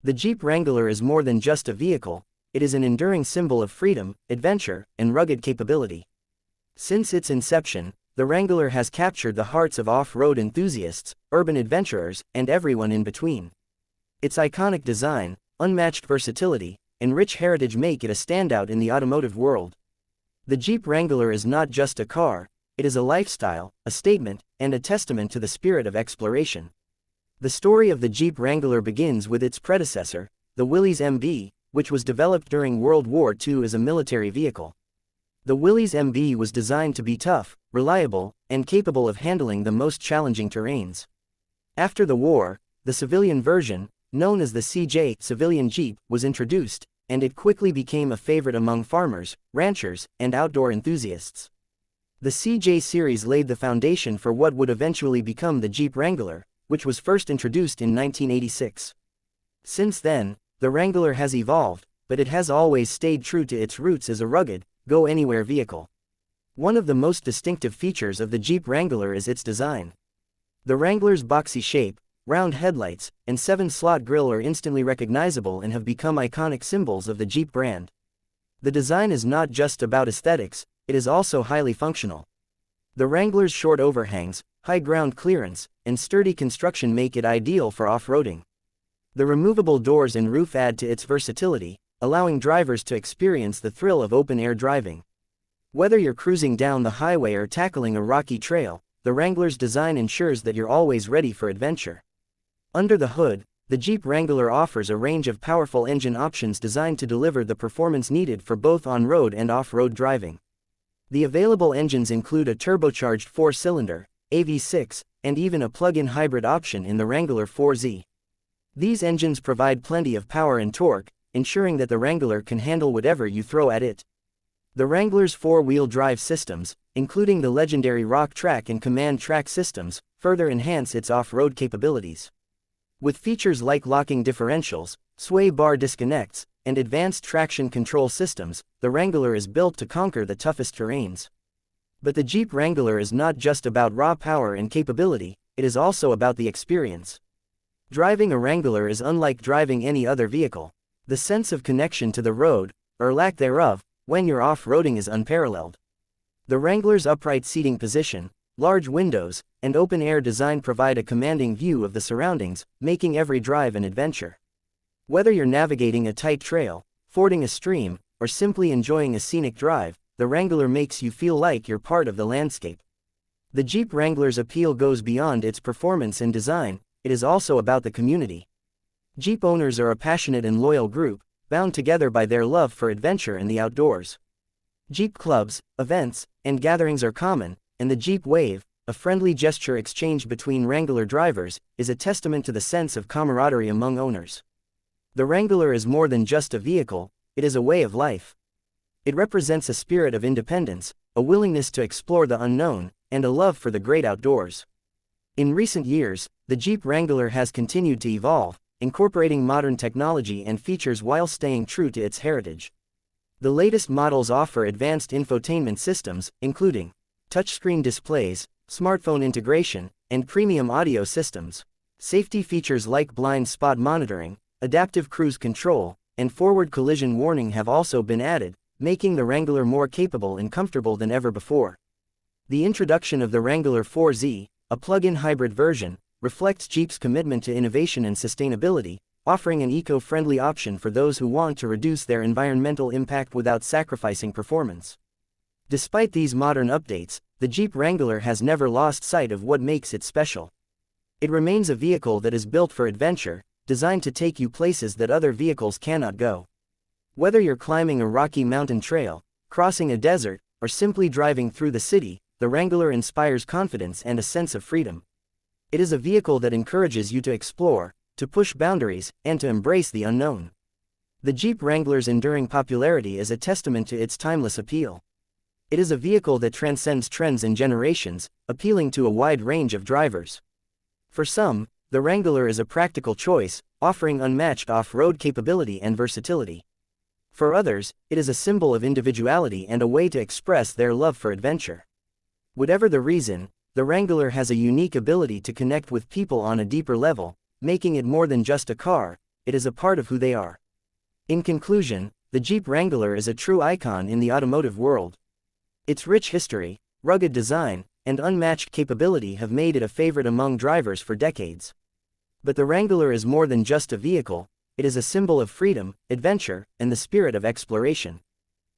The Jeep Wrangler is more than just a vehicle, it is an enduring symbol of freedom, adventure, and rugged capability. Since its inception, the Wrangler has captured the hearts of off-road enthusiasts, urban adventurers, and everyone in between. Its iconic design, unmatched versatility, and rich heritage make it a standout in the automotive world. The Jeep Wrangler is not just a car, it is a lifestyle, a statement, and a testament to the spirit of exploration. The story of the Jeep Wrangler begins with its predecessor, the Willys MV, which was developed during World War II as a military vehicle. The Willys MV was designed to be tough, reliable, and capable of handling the most challenging terrains. After the war, the civilian version, known as the CJ civilian Jeep, was introduced, and it quickly became a favorite among farmers, ranchers, and outdoor enthusiasts. The CJ series laid the foundation for what would eventually become the Jeep Wrangler, which was first introduced in 1986. Since then, the Wrangler has evolved, but it has always stayed true to its roots as a rugged, go-anywhere vehicle. One of the most distinctive features of the Jeep Wrangler is its design. The Wrangler's boxy shape, round headlights, and 7-slot grille are instantly recognizable and have become iconic symbols of the Jeep brand. The design is not just about aesthetics, it is also highly functional. The Wrangler's short overhangs, high ground clearance, and sturdy construction make it ideal for off-roading. The removable doors and roof add to its versatility, allowing drivers to experience the thrill of open-air driving. Whether you're cruising down the highway or tackling a rocky trail, the Wrangler's design ensures that you're always ready for adventure. Under the hood, the Jeep Wrangler offers a range of powerful engine options designed to deliver the performance needed for both on-road and off-road driving. The available engines include a turbocharged 4-cylinder, AV6, and even a plug-in hybrid option in the Wrangler 4Z. These engines provide plenty of power and torque, ensuring that the Wrangler can handle whatever you throw at it. The Wrangler's 4-wheel drive systems, including the legendary Rock Track and Command Track systems, further enhance its off-road capabilities. With features like locking differentials, sway bar disconnects, and advanced traction control systems, the Wrangler is built to conquer the toughest terrains. But the Jeep Wrangler is not just about raw power and capability, it is also about the experience. Driving a Wrangler is unlike driving any other vehicle. The sense of connection to the road, or lack thereof, when you're off-roading is unparalleled. The Wrangler's upright seating position, large windows, and open-air design provide a commanding view of the surroundings, making every drive an adventure. Whether you're navigating a tight trail, fording a stream, or simply enjoying a scenic drive, the Wrangler makes you feel like you're part of the landscape. The Jeep Wrangler's appeal goes beyond its performance and design, it is also about the community. Jeep owners are a passionate and loyal group, bound together by their love for adventure and the outdoors. Jeep clubs, events, and gatherings are common, and the Jeep Wave, a friendly gesture exchanged between Wrangler drivers, is a testament to the sense of camaraderie among owners. The Wrangler is more than just a vehicle, it is a way of life. It represents a spirit of independence, a willingness to explore the unknown, and a love for the great outdoors. In recent years, the Jeep Wrangler has continued to evolve, incorporating modern technology and features while staying true to its heritage. The latest models offer advanced infotainment systems, including touchscreen displays, smartphone integration, and premium audio systems. Safety features like blind spot monitoring, adaptive cruise control, and forward collision warning have also been added, making the Wrangler more capable and comfortable than ever before. The introduction of the Wrangler 4Z, a plug-in hybrid version, reflects Jeep's commitment to innovation and sustainability, offering an eco-friendly option for those who want to reduce their environmental impact without sacrificing performance. Despite these modern updates, the Jeep Wrangler has never lost sight of what makes it special. It remains a vehicle that is built for adventure, designed to take you places that other vehicles cannot go. Whether you're climbing a rocky mountain trail, crossing a desert, or simply driving through the city, the Wrangler inspires confidence and a sense of freedom. It is a vehicle that encourages you to explore, to push boundaries, and to embrace the unknown. The Jeep Wrangler's enduring popularity is a testament to its timeless appeal. It is a vehicle that transcends trends and generations, appealing to a wide range of drivers. For some, the Wrangler is a practical choice, offering unmatched off-road capability and versatility. For others, it is a symbol of individuality and a way to express their love for adventure. Whatever the reason, the Wrangler has a unique ability to connect with people on a deeper level, making it more than just a car, it is a part of who they are. In conclusion, the Jeep Wrangler is a true icon in the automotive world. Its rich history, rugged design, and unmatched capability have made it a favorite among drivers for decades. But the Wrangler is more than just a vehicle, it is a symbol of freedom, adventure, and the spirit of exploration.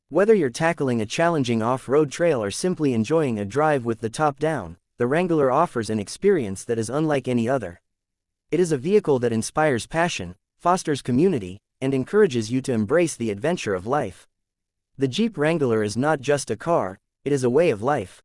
Whether you're tackling a challenging off-road trail or simply enjoying a drive with the top down, the Wrangler offers an experience that is unlike any other. It is a vehicle that inspires passion, fosters community, and encourages you to embrace the adventure of life. The Jeep Wrangler is not just a car, it is a way of life.